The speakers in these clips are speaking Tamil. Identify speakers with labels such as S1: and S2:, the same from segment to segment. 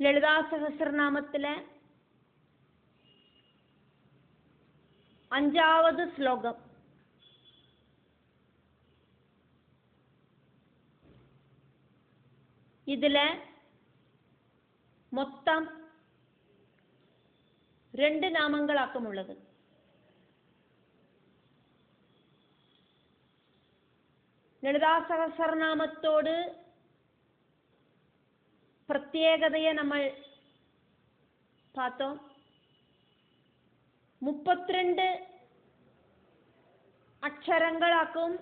S1: ലളിതാ സഹസ്രനാമത്തിലെ 5ാമത് ശ്ലോകം. ഇതില് മൊത്തം 2 നാമങ്ങളാക്കുമുള്ളത്. ലളിതാ സഹസ്രനാമത്തോട് പ്രത്യേകതയെ നമ്മൾ பார்த்தோம். 32 அக்ஷரங்களாக்கும்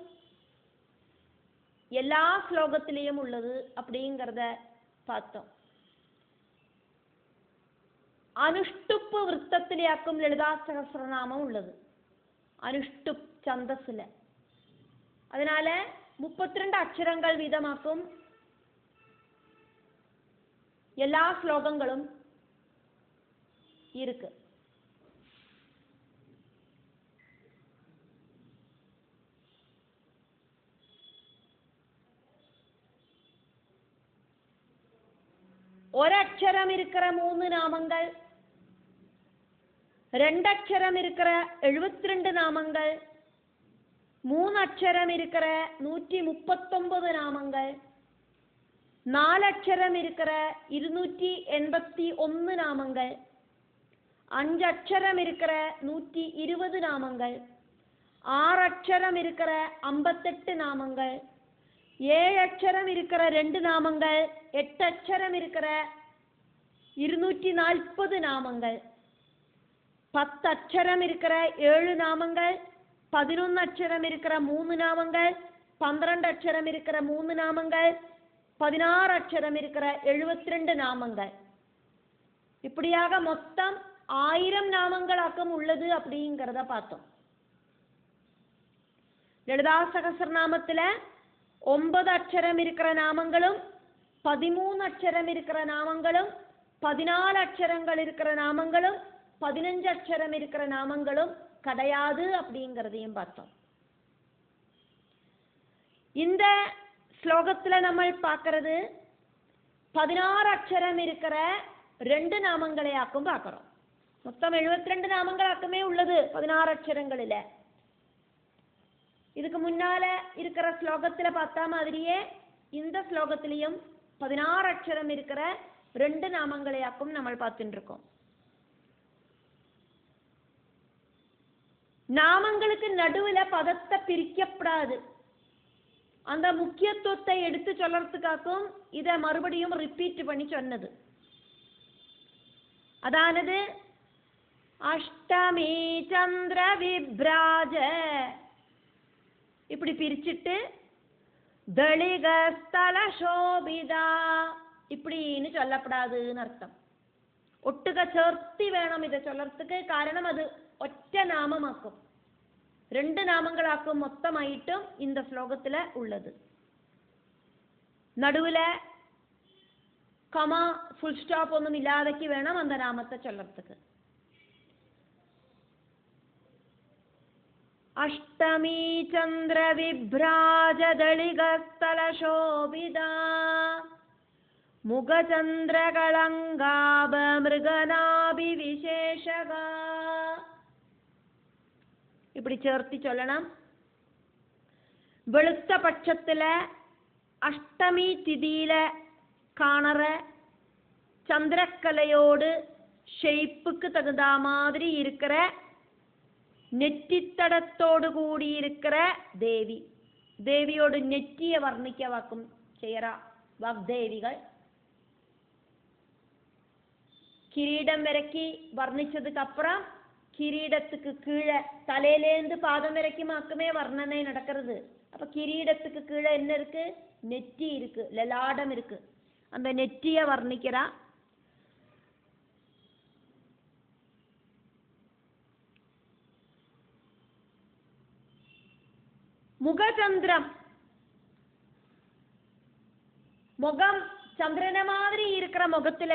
S1: எல்லா ஸ்லோகத்திலையும் உள்ளது அப்படிங்கிறத பார்த்தோம். அனுஷ்டுப்பு விருத்தத்திலேயாக்கும் லலிதா சகஸ்ரநாமம் உள்ளது. அனுஷ்டுப் சந்தஸ்ல. அதனால 32 அக்ஷரங்கள் வீதமாக்கும் எல்லா ஸ்லோகங்களும் இருக்கு. ஒரு அக்ஷரம் இருக்கிற 3 நாமங்கள், 2 அக்ஷரம் இருக்கிற 72 நாமங்கள், 3 அக்ஷரம் இருக்கிற 139 நாமங்கள், 4 அக்ஷரம் இருக்கிற 281 நாமங்கள், 5 அக்ஷரம் இருக்கிற 120 நாமங்கள், 6 அக்ஷரம் இருக்கிற 58 நாமங்கள், 7 அக்ஷரம் இருக்கிற 2 நாமங்கள், 8 அக்ஷரம் இருக்கிற 240 நாமங்கள், 10 அக்ஷரம் இருக்கிற 7 நாமங்கள், 11 அக்ஷரம் இருக்கிற 3 நாமங்கள், 12 அக்ஷரம் இருக்கிற 3 நாமங்கள், 16 அக்ஷரம் இருக்கிற 72 நாமங்கள். இப்படியாக மொத்தம் 1000 நாமங்களாக்கம் உள்ளது அப்படிங்கிறத பார்த்தோம். லலிதா சகஸ்ரநாமத்துல 9 அக்ஷரம் இருக்கிற நாமங்களும், 13 அக்ஷரம் இருக்கிற நாமங்களும், 14 அக்ஷரங்கள் இருக்கிற நாமங்களும், 15 அக்ஷரம் இருக்கிற நாமங்களும் கிடையாது அப்படிங்கிறதையும் பார்த்தோம். இந்த ஸ்லோகத்துல நம்ம பார்க்கறது 16 அக்ஷரம் இருக்கிற 2 நாமங்களையாக்கும் பார்க்கிறோம். மொத்தம் 72 நாமங்களாக்குமே உள்ளது 16 அக்ஷரங்களில. இதுக்கு முன்னால இருக்கிற ஸ்லோகத்துல பார்த்தா மாதிரியே இந்த ஸ்லோகத்திலையும் 16 அக்ஷரம் இருக்கிற 2 நாமங்களையாக்கும் நம்ம பார்த்துட்டு இருக்கோம். நாமங்களுக்கு நடுவுல பதத்தை பிரிக்கப்படாது. அந்த முக்கியத்துவத்தை எடுத்து சொல்றதுக்காகவும் இதை மறுபடியும் ரிப்பீட் பண்ணி சொன்னது. அதானது அஷ்டமி சந்திர விப்ராஜ இப்படி பிரிச்சுட்டு தளிக ஸ்தல சோபிதா இப்படின்னு சொல்லப்படாதுன்னு அர்த்தம். ஒட்டுக சேர்த்தி வேணும் இதை சொல்றதுக்கு. காரணம் அது ஒற்ற நாமமாக்கும். 2 நாமங்களாக்கும் மொத்தமாயிட்டும் இந்த ஸ்லோகத்துல உள்ளது. நடுவுல கமா ஃபுல் ஸ்டாப் ஒன்றும் இல்லாதக்கு வேணும் அந்த நாமத்தை சொல்றதுக்கு. அஷ்டமி சந்திர விப்ராஜ தளிகஸ்தல சோபிதா முகச்சந்திர களங்காப மிருகநாபி விசேஷகா இப்படி சேர்த்தி சொல்லணும். வெளுத்த பட்சத்துல அஷ்டமி திதியில காணற சந்திரக்கலையோடு ஷேப்புக்கு தகுந்த மாதிரி இருக்கிற நெற்றித்தடத்தோடு கூடி இருக்கிற தேவி. தேவியோடு நெற்றிய வர்ணிக்க வாக்கும் செய்யறா வாக்தேவிகள். கிரீடம் வரைக்கி வர்ணிச்சதுக்கு அப்புறம் கிரீடத்துக்கு கீழே தலையிலேந்து பாதம் வரைக்கும் ஆக்குமே வர்ணனை நடக்கிறது. அப்ப கிரீடத்துக்கு கீழே என்ன இருக்கு? நெற்றி இருக்கு, லலாடம் இருக்கு. அந்த நெற்றிய வர்ணிக்கிறா. முகச்சந்திரம் முகம் சந்திரனை மாதிரி இருக்கிற முகத்துல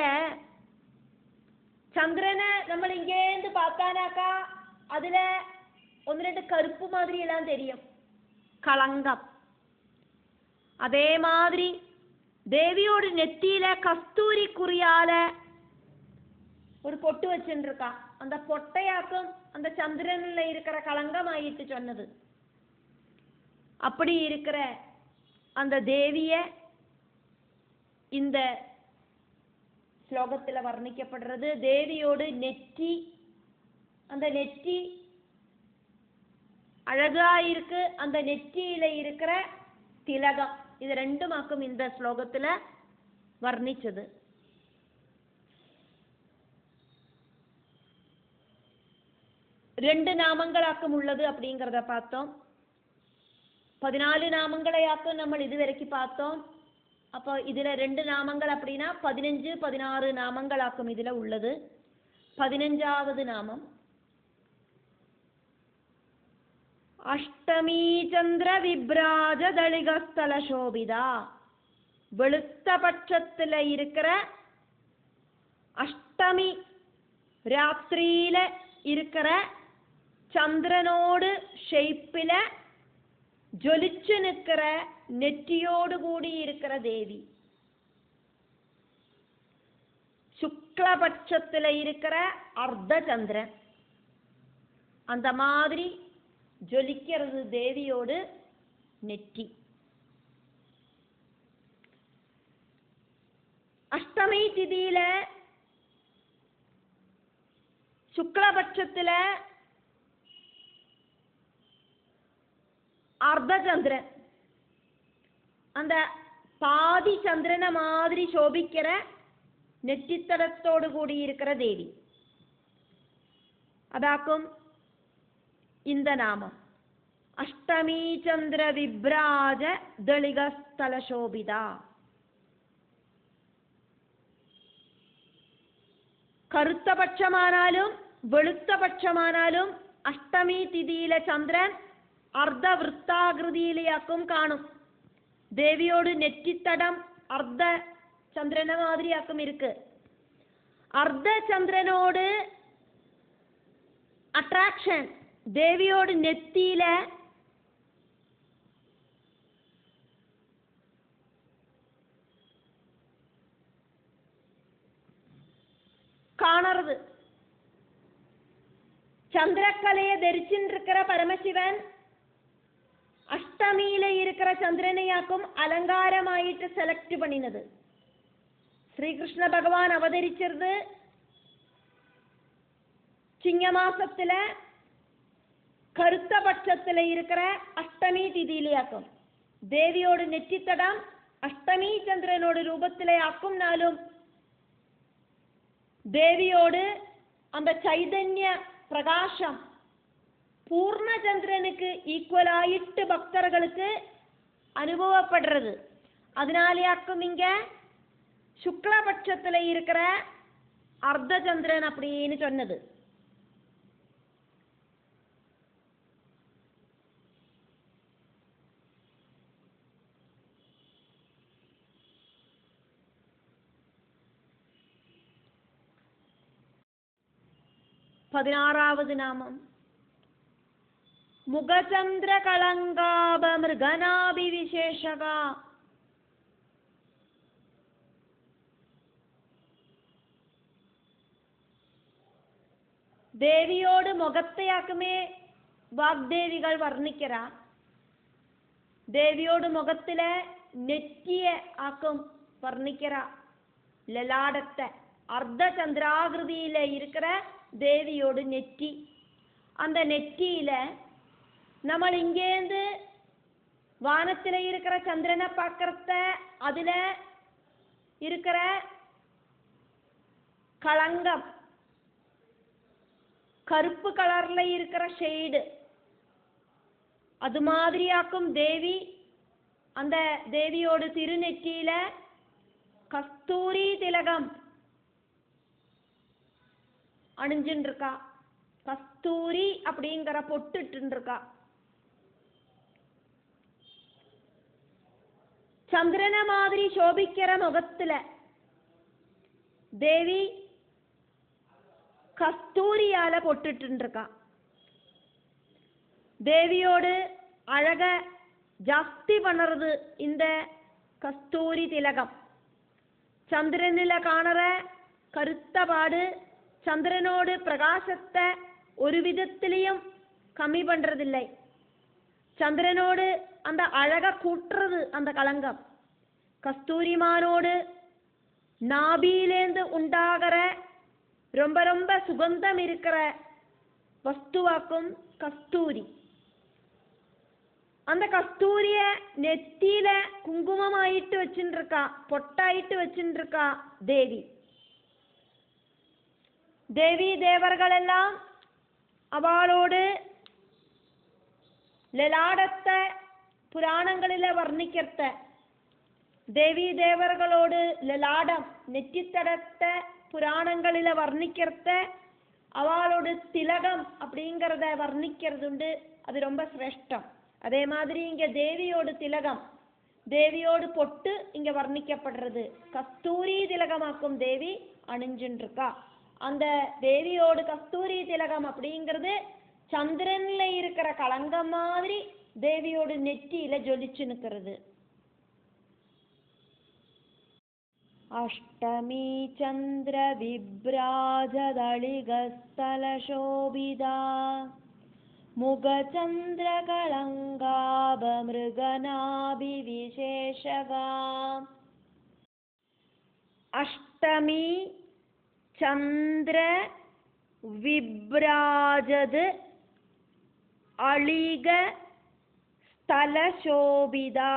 S1: சந்திரனை நம்ம இங்கேந்து பார்த்தானாக்கா அதுல 1-2 கருப்பு மாதிரி எல்லாம் தெரியும், களங்கம். அதே மாதிரி தேவியோட நெத்தியில கஸ்தூரி குறியால ஒரு பொட்டு வச்சுருக்கா. அந்த பொட்டையாக்கும் அந்த சந்திரன்ல இருக்கிற களங்கமாயிட்டு சொன்னது. அப்படி இருக்கிற அந்த தேவிய இந்த ஸ்லோகத்துல வர்ணிக்கப்படுறது. தேவியோடு நெற்றி, அந்த நெற்றி அழகா இருக்கு. அந்த நெற்றியில இருக்கிற திலகம், இது ரெண்டுமாக்கும் இந்த ஸ்லோகத்துல வர்ணிச்சது. ரெண்டு நாமங்களாக்கும் உள்ளது அப்படிங்கிறத பார்த்தோம். 14 நாமங்களையாக்கும் நம்ம இதுவரைக்கும் பார்த்தோம். அப்போ இதுல 2 நாமங்கள் அப்படின்னா 15 16 நாமங்களாக்கும் இதுல உள்ளது. 15வது நாமம் அஷ்டமி சந்திர விப்ராஜ தளிகஸ்தல சோபிதா. வெளுத்த பட்சத்துல இருக்கிற அஷ்டமி ராத்திரியில இருக்கிற சந்திரனோடு ஷேப்பில ஜொலிச்சு நிற்கிற நெற்றியோடு கூடி இருக்கிற தேவி. சுக்லபட்சத்துல இருக்கிற அர்த்த சந்திரன், அந்த மாதிரி ஜொலிக்கிறது தேவியோடு நெற்றி. அஷ்டமி திதியில சுக்லபட்சத்துல அர்த்த சந்திரன், அந்த பாதி சந்திரனை மாதிரி சோபிக்கிற நெற்றித்தடத்தோடு கூடி இருக்கிற தேவி. அதாக்கும் இந்த நாமம் அஷ்டமி சந்திர விப்ராஜ தளிகஸ்தல சோபிதா. കറുത്ത പക്ഷമാനാലും വെളുത്ത പക്ഷമാനാലും അഷ്ടമി തിഥിയിലെ ചന്ദ്രൻ അർദ്ധവൃത്താകൃതിയിലേക്കും കാണും. ദേവിയോട് നെറ്റിത്തടം അർദ്ധ ചന്ദ്രനെ മാതിരിയാക്കും ഇருக்கு. അർദ്ധചന്ദ്രനോട് അട്രാക്ഷൻ ദേവിയോട് നെറ്റിയിലെ காணறது. சந்திரக்கலையை தரிச்சுருக்கிற பரமசிவன் அஷ்டமியில இருக்கிற சந்திரனையாக்கும் அலங்காரமாயிட்டு செலக்ட் பண்ணினது. ஸ்ரீகிருஷ்ண பகவான் அவதரிச்சிருது சிங்கமாசத்துல கருத்த பட்சத்துல இருக்கிற அஷ்டமி திதியிலேயாக்கும். தேவியோடு நெற்றித்தடம் அஷ்டமி சந்திரனோட ரூபத்திலே ஆக்கும். நாளும் தேவியோடு அந்த சைதன்ய பிரகாசம் பூர்ணச்சந்திரனுக்கு ஈக்குவலாயிட்டு பக்தர்களுக்கு அனுபவப்படுறது. அதனாலேயாக்கும் இங்க சுக்லபட்சத்துல இருக்கிற அர்த்தச்சந்திரன் அப்படின்னு சொன்னது. பதினாறாவது நாமம் முகச்சந்திர கலங்காப மிருகநாபி விசேஷகா. தேவியோடு முகத்தையாக்குமே வாக்தேவிகள் வர்ணிக்கிறா. தேவியோடு முகத்தில நெற்றிய ஆக்கும் வர்ணிக்கிறா. லலாடத்தை அர்த்த சந்திராகிருதியில இருக்கிற தேவியோடு நெற்றி. அந்த நெற்றியில நம்ம இங்கேந்து வானத்துல இருக்கிற சந்திரனை பார்க்கறத அதுல இருக்கிற களங்கம் கருப்பு கலர்ல இருக்கிற ஷேடு அது மாதிரியாக்கும் தேவி. அந்த தேவியோடு திருநெற்றியில கஸ்தூரி திலகம் அணிஞ்சுட்டு இருக்கா. கஸ்தூரி அப்படிங்கிற பொட்டுட்டு இருக்கா. சந்திரன மாதிரி சோபிக்கிற முகத்துல தேவி கஸ்தூரியால பொட்டுட்டு இருக்கா. தேவியோடு அழக ஜாஸ்தி பண்ணுறது இந்த கஸ்தூரி திலகம். சந்திரனில காணற கருத்த பாடு சந்திரனோடு பிரகாசத்தை ஒரு விதத்திலையும் கம்மி பண்றதில்லை. சந்திரனோடு அந்த அழக கூட்டுறது அந்த களங்கம். கஸ்தூரிமானோடு நாபியிலேந்து உண்டாகிற ரொம்ப ரொம்ப சுகந்தம் இருக்கிற வஸ்துவாக்கும் கஸ்தூரி. அந்த கஸ்தூரிய நெத்தியில குங்குமமாயிட்டு வச்சுருக்கா, பொட்டாயிட்டு வச்சுருக்கா தேவி. தேவி தேவர்கள் எல்லாம் அவளோடு லலாடத்தை புராணங்களில வர்ணிக்கிறத, தேவி தேவர்களோடு லலாடம் நெற்றித்தடத்தை புராணங்களில வர்ணிக்கிறத, அவளோடு திலகம் அப்படிங்கிறத வர்ணிக்கிறதுண்டு. அது ரொம்ப சிரேஷ்டம். அதே மாதிரி இங்க தேவியோடு திலகம், தேவியோடு பொட்டு இங்க வர்ணிக்கப்படுறது. கஸ்தூரி திலகமாக்கும் தேவி அணிஞ்சுருக்கா. அந்த தேவியோடு கஸ்தூரி திலகம் அப்படிங்கிறது சந்திரன்ல இருக்கிற களங்கம் மாதிரி தேவியோடு நெற்றியில ஜொலிச்சு நிற்கிறது. அஷ்டமி சந்திர விப்ராஜதளிகஸ்தல சோபிதா முகச்சந்திர களங்காப மிருகநாபி விசேஷகா. அஷ்டமி சந்திர விப்ராஜது அளிக ஸ்தல சோபிதா.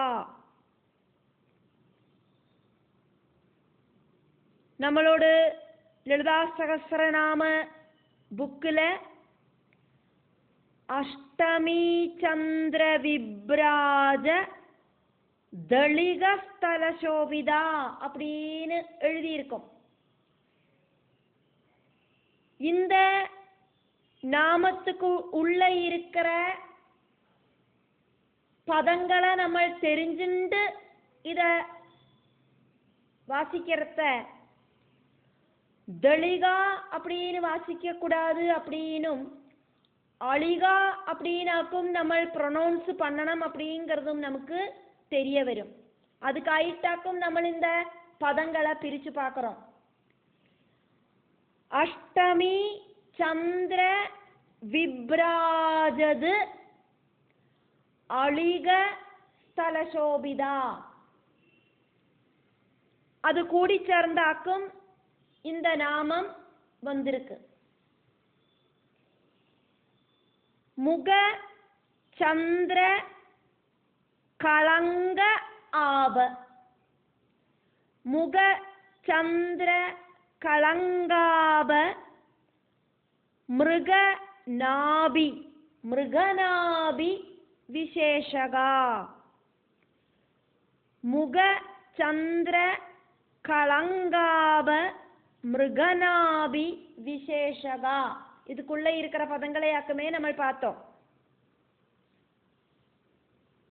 S1: நம்மளோட லலிதா சகஸ்ரநாம புக்கில் அஷ்டமி சந்திர விப்ராஜ தளிக ஸ்தல சோபிதா அப்படின்னு எழுதியிருக்கும். இந்த நாமத்துக்கு உள்ள இருக்கிற பதங்களை நம்ம தெரிஞ்சுண்டு இத வாசிக்கிறத தளிகா அப்படின்னு வாசிக்க கூடாது அப்படின்னும் அளிகா அப்படின்னாக்கும் நம்ம ப்ரொனவுன்ஸ் பண்ணணும் அப்படிங்கிறதும் நமக்கு தெரிய வரும். அதுக்காயிட்டாக்கும் நம்ம இந்த பதங்களை பிரிச்சு பார்க்கிறோம். அஷ்டமி சந்திர விப்ராஜது அளிக ஸ்தல சோபிதா. அது கூடி சேர்ந்தாக்கும் இந்த நாமம் வந்திருக்கு. முக சந்திர களங்க ஆப. முக சந்திர களங்காப மிருக நாபி. மிருகநாபி விசேஷகா. முக சந்திர களங்காப மிருகநாபி விசேஷகா. இதுக்குள்ள இருக்கிற பதங்களையாக்குமே நம்ம பார்த்தோம்.